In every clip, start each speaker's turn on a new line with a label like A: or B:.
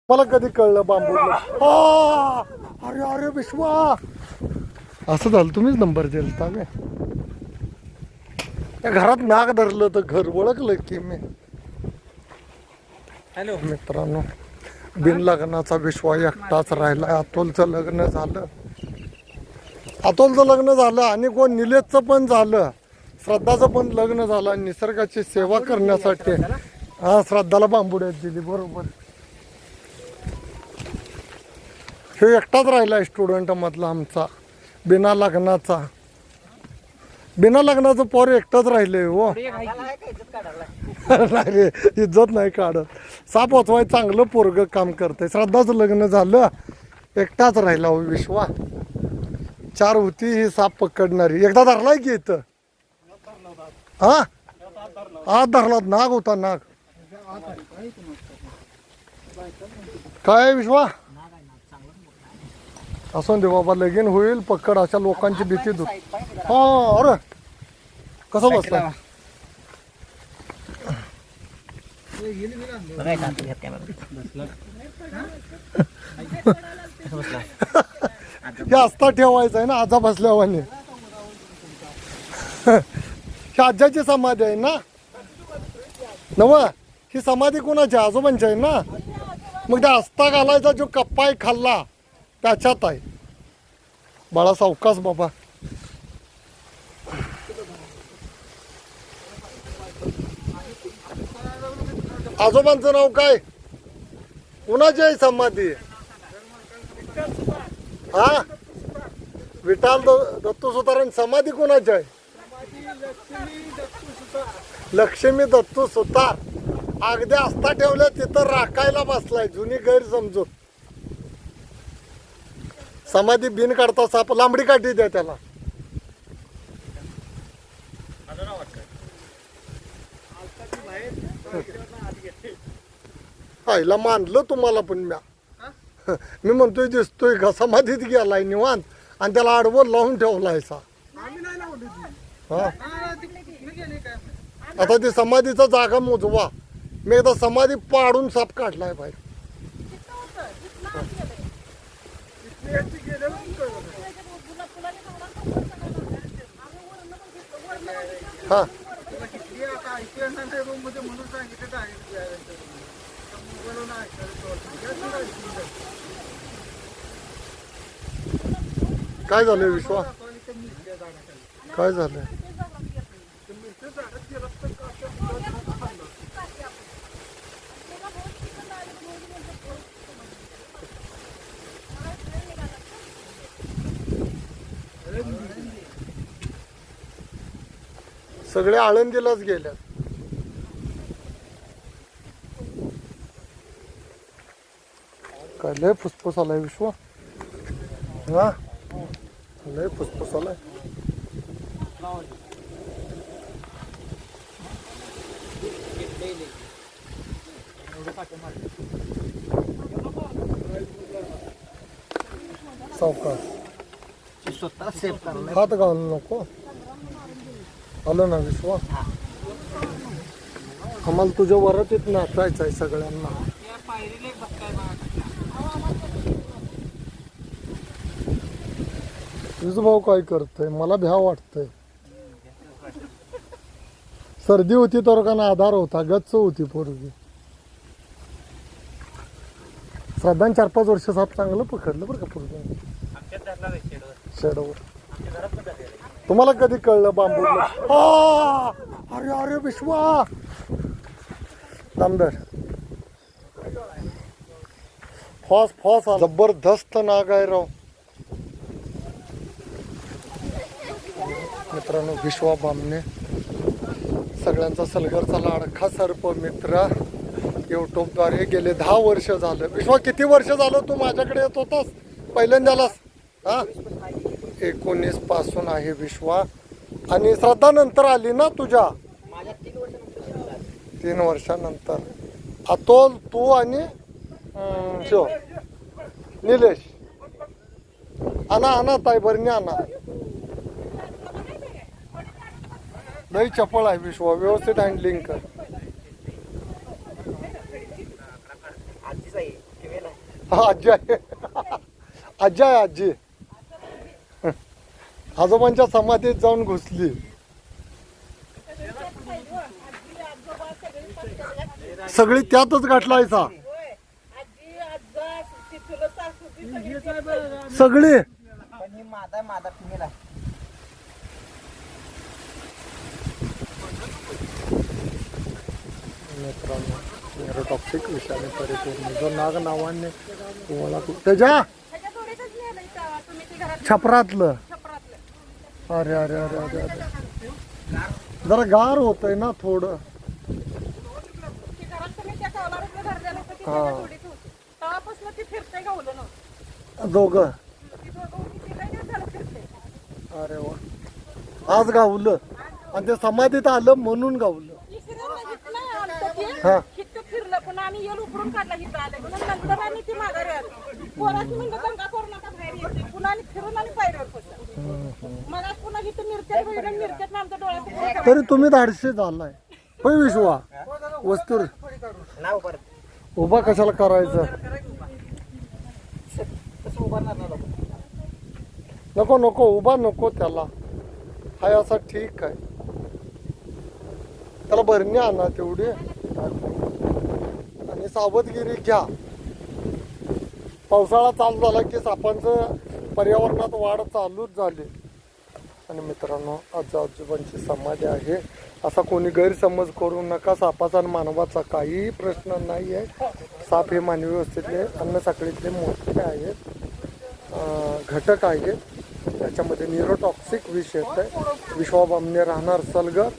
A: मला कधी कळलं बांबू अरे अरे विश्वा असं झालं. तुम्हीच नंबर दिलता मी त्या घरात नाक धरलं तर घर ओळखलं की मी.
B: हॅलो
A: मित्रांनो, बिन लग्नाचा विश्वा एकटाच राहिला. अतुलचं लग्न झालं, अतुलचं लग्न झालं आणि कोण निलेशचं पण झालं, श्रद्धाचं पण लग्न झालं. आणि निसर्गाची सेवा करण्यासाठी हा श्रद्धाला बांबुड्यात दिली. बरोबर, हे एकटाच राहिला स्टुडंट मधला आमचा बिना लग्नाचा. बिना लग्नाचं पोर एकटाच राहिले हो. नाही रे, इज्जत नाही काढत. साप वाचवाय चांगलं पोरग काम करतंय. श्रद्धाचं लग्न झालं, एकटाच राहिला हो विश्वा. 4 होती ही साप पकडणारी. एकदा धरलाय की इथं हा आत धरला. नाग होता नाग. काय विश्वा असं दे बाबा, लगीन होईल पकड. अशा लोकांची भीती दूर. हा अरे कसं बसला हे असता ठेवायचं आहे ना आजा बसल्यावाने. ही आजाची समाधी आहे ना नव. ही समाधी कोणाची? आजोबांची आहे ना. मग त्या अस्ता घालायचा जो कप्पाय खाल्ला त्याच्यात आहे. बाळा सावकाश बाबा. आजोबांचं नाव काय? कुणाची आहे समाधी? हा विठाल दत्तू सुतारांची समाधी कोणाची आहे? लक्ष्मी दत्तू सुतार. अगदी आस्था ठेवल्या तिथं राखायला बसलाय. जुनी गैरसमजूत. समाधी बिन काढता साप. लांबडी काठी द्या त्याला. आईला मानलं तुम्हाला पण मी म्हणतोय दिसतोय का समाधीत गेलाय निवांत आणि त्याला आडवं लावून ठेवलाय सा. हा आता ती समाधीचा जागा मोजवा. मी एकदा समाधी पाडून साप काढलाय बाहेर. हा काय झालंय विश्वा? काय झालंय? सगळे आळंदीलाच गेल्यात. काय लय फुसफुस आलाय विश्वा. हा लय फुसफुस आलाय. सावकाश. हात घालू नको. आलं ना विश्वा. आम्हाला तुझ्या वरातीत नाचायचं आहे सगळ्यांना. तुझं भाऊ काय करतोय? मला भ्या वाटतंय. सर्दी होती तर का ना आधार होता. गच्च होती पोरगी. श्रद्धान 4-5 वर्ष साप चांगलं पकडलं बरं का पोरगी शेडवर. तुम्हाला कधी कळलं बांबू? अरे अरे विश्वा दमदार. फॉस फॉस जबरदस्त नाग आहे राव. मित्रांनो, विश्वा बामणे सगळ्यांचा सलगरचा लाडका सर्प मित्र. यूट्यूबद्वारे गेले 10 वर्ष झालं. विश्वा किती वर्ष झालं तू माझ्याकडे येत होतास पहिल्यांदालाच? हा 19 पासून आहे विश्वा. आणि श्रद्धा नंतर आली ना तुझ्या? 3 वर्षानंतर. अतोल, तू आणि शिव, निलेश. आणा ताई बरणी आणा. लई चपळ आहे विश्वा. व्यवस्थित हँडलिंग कर. हा आजी आहे. आजी आहे आजी. आजोबांच्या समाधीत जाऊन घुसली. सगळी त्यातच गाठलायचा सगळी. मित्रांनो न्यूरोटॉक्सिक विषाने परिपूर्ण जो नाग नावाने तुम्हाला त्याच्या छपरातलं. अरे अरे अरे अरे अरे जरा गार होतंय ना थोडं. हा दोघं. अरे वा आज गावलं आणि ते समाधीत आलं म्हणून गावलं. हा
B: फिरलं पण आम्ही येल उकरून काढला इथं आले नंतर आणि ती माघारी आली. पोराची म्हणजे दंगा करू नका बाहेर येते पुन्हा आणि फिरून आणि पायरीवर पोचला. मला पुन्हा इथं मिरच्यात आमच्या डोळ्यात.
A: तरी तुम्ही धाडशी झालाय होय विश्वा. वस्तू उभा कशाला करायचं. नको नको उभा नको त्याला. हाय असा ठीक आहे. त्याला भरणी आणा तेवढी आणि सावधगिरी घ्या. पावसाळा चालू झाला की सापांचं पर्यावरणात वाढ चालूच झाली. आणि मित्रांनो आज आजोबांची समाधी आहे असा कोणी गैरसमज करू नका. सापाचा आणि मानवाचा काही प्रश्न नाही आहे. साप हे मानवी व्यवस्थेतले अन्न साखळीतले मोठे आहेत घटक आहेत. त्याच्यामध्ये न्यूरोटॉक्सिक विष येत आहे. विश्वाबामने राहणार सलगर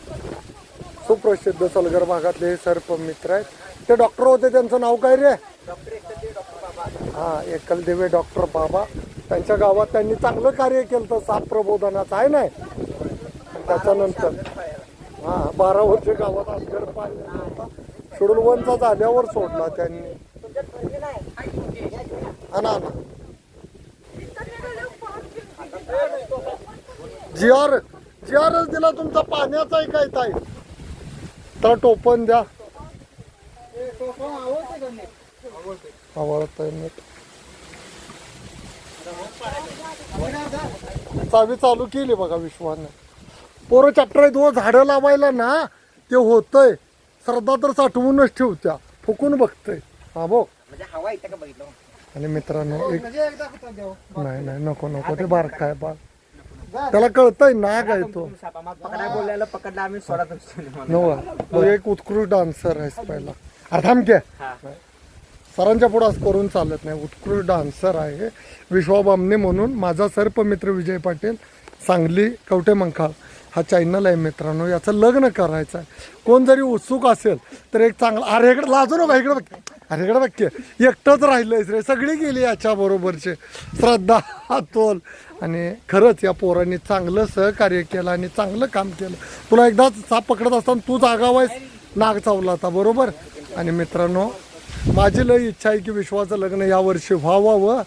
A: सुप्रसिद्ध सलगर भागातले हे सर्प मित्र आहेत. ते डॉक्टर होते त्यांचं नाव काय रे. हा एकलदेवे डॉक्टर बाबा. त्यांच्या गावात त्यांनी चांगलं कार्य केलं तर साप प्रबोधनाचं आहे नाही. त्याच्यानंतर हा 12 वर्ष गावात असगर पाहिला होता. शेड्यूल 1चा झाल्यावर सोडला त्यांनी. आणा जीआरच दिला तुमचा पाण्याचा काय ताई. तर टोपण द्या. आवडतंय नीट. चावी चालू केली बघा विश्वाने. पोरं चॅप्टर आहेत व झाडं लावायला ना ते होतंय. श्रद्धा तर साठवूनच ठेवत्या फुकून बघतय. हा बघ आणि मित्रांनो एक नाही नाही नको नको ते बारका आहे बा. त्याला कळतंय नाग आहे तो. तो एक उत्कृष्ट डान्सर आहे पहिला. अरे थांब के सरांच्या पुढे असं करून चालत नाही. उत्कृष्ट डान्सर आहे विश्वा बामणे म्हणून. माझा सर्पमित्र विजय पाटील सांगली कवठे मंकाळ हा चॅनल आहे मित्रांनो. याचं लग्न करायचं आहे. कोण जरी उत्सुक असेल तर एक चांगला. अरे इकडे लाजू नका इकडे बघ. अरे इकडे बघ एकटंच राहिलंयस रे. सगळी गेली याच्या बरोबरचे श्रद्धा अतोल. आणि खरंच या पोरांनी चांगलं सहकार्य केलं आणि चांगलं काम केलं. तुला एकदा साप पकडत असताना तूच आगावायस नाग चावला होता बरोबर. आणि मित्रांनो माझी लई इच्छा आहे की विश्वाचं लग्न यावर्षी व्हावं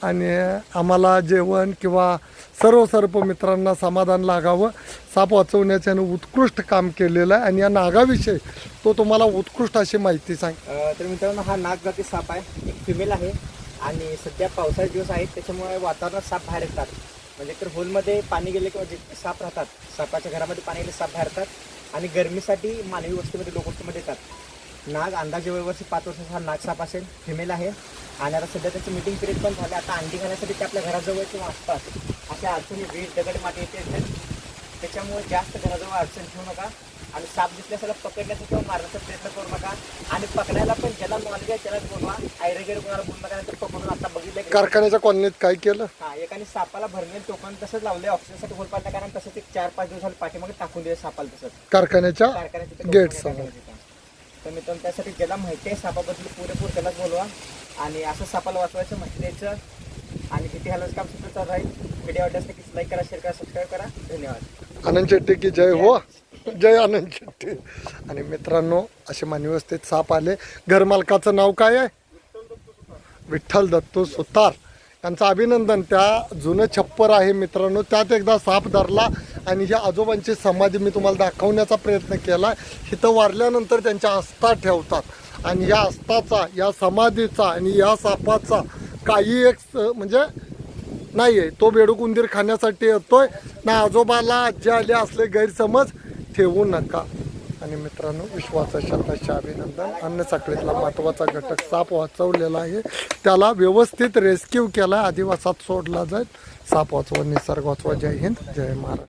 A: आणि आम्हाला जेवण किंवा सर्व सर्प मित्रांना समाधान लागावं. साप वाचवण्याचे उत्कृष्ट काम केलेलं आहे. आणि या नागाविषयी तो तुम्हाला उत्कृष्ट अशी माहिती सांग.
C: तर मित्रांनो हा नाग जाती साप आहे. एक फिमेल आहे आणि सध्या पावसाचे दिवस आहेत त्याच्यामुळे वातावरणात साप बाहेर येतात. म्हणजे तर होलमध्ये पाणी गेले किंवा जे साप राहतात सापाच्या घरामध्ये पाणी गेले साप बाहेर येतात. आणि गरमीसाठी मानवी वस्तीमध्ये लोकवस्तीमध्ये येतात. नाग अंदाजे वर्षी 5 वर्षाचा हा नाग साप असेल. फिमेल आहे आणि आता सध्या त्याचं मीटिंग पिरियड पण झालं. आता अंडी घालण्यासाठी ते आपल्या घराजवळ किंवा आसपास अशा अडचणी वीज दगड माती येते. त्याच्यामुळे जास्त घराजवळ अडचण ठेवू नका. आणि साप दिसल्यास पकडण्याचा किंवा मारण्याचा प्रयत्न करू नका. आणि पकडायला पण ज्याला नॉलेज आहे त्यालाच बोलवा. आयरेगेर कोणाला बोलू नका. नंतर पकडून आता बघितलं
A: कारखान्याच्या कॉलनीत काय केलं.
C: हा एकाने सापाला भरणे टोपण तसंच लावले ऑक्सिजनसाठी होल पाडल्या. कारण तसंच एक 4-5 दिवस झाले पाठीमागे टाकून दिले सापाला तसंच
A: कारखान्याच्या गेट समोर.
C: तर मित्रांनो त्यासाठी ज्याला माहिती आहे सापाबद्दल पुरेपूर त्यालाच बोलवा. आणि असं सापाला वाचवायचं माहिती द्यायचं. आणि किती हलवायचं काम सुद्धा चालू राहील. व्हिडिओ आवडल्यास नक्कीच लाईक करा, शेअर करा, सबस्क्राईब करा. धन्यवाद.
A: आनंद शेट्टी की जय हो. जय आनंद शेट्टी. आणि मित्रांनो असे मानवी व्यवस्थेत साप आले. घरमालकाचं नाव काय आहे. विठ्ठल दत्तू सुतार यांचं अभिनंदन. त्या जुनं छप्पर आहे मित्रांनो त्यात एकदा साप धरला. आणि ह्या आजोबांची समाधी मी तुम्हाला दाखवण्याचा प्रयत्न केला. इथं वारल्यानंतर त्यांच्या आस्था ठेवतात. आणि या अस्ताचा, या समाधीचा आणि या सापाचा काही एक म्हणजे नाही आहे. तो बेडूक उंदीर खाण्यासाठी येतोय ना. आजोबाला आजी आले असले गैरसमज ठेवू नका. आणि मित्रांनो, विश्वाचं शतशः अभिनंदन. अन्न साखळीतला महत्त्वाचा घटक साप वाचवलेला आहे. त्याला व्यवस्थित रेस्क्यू केला, आदिवासात सोडला जाईल. साप वाचवा, निसर्ग वाचवा. जय हिंद, जय महाराष्ट्र.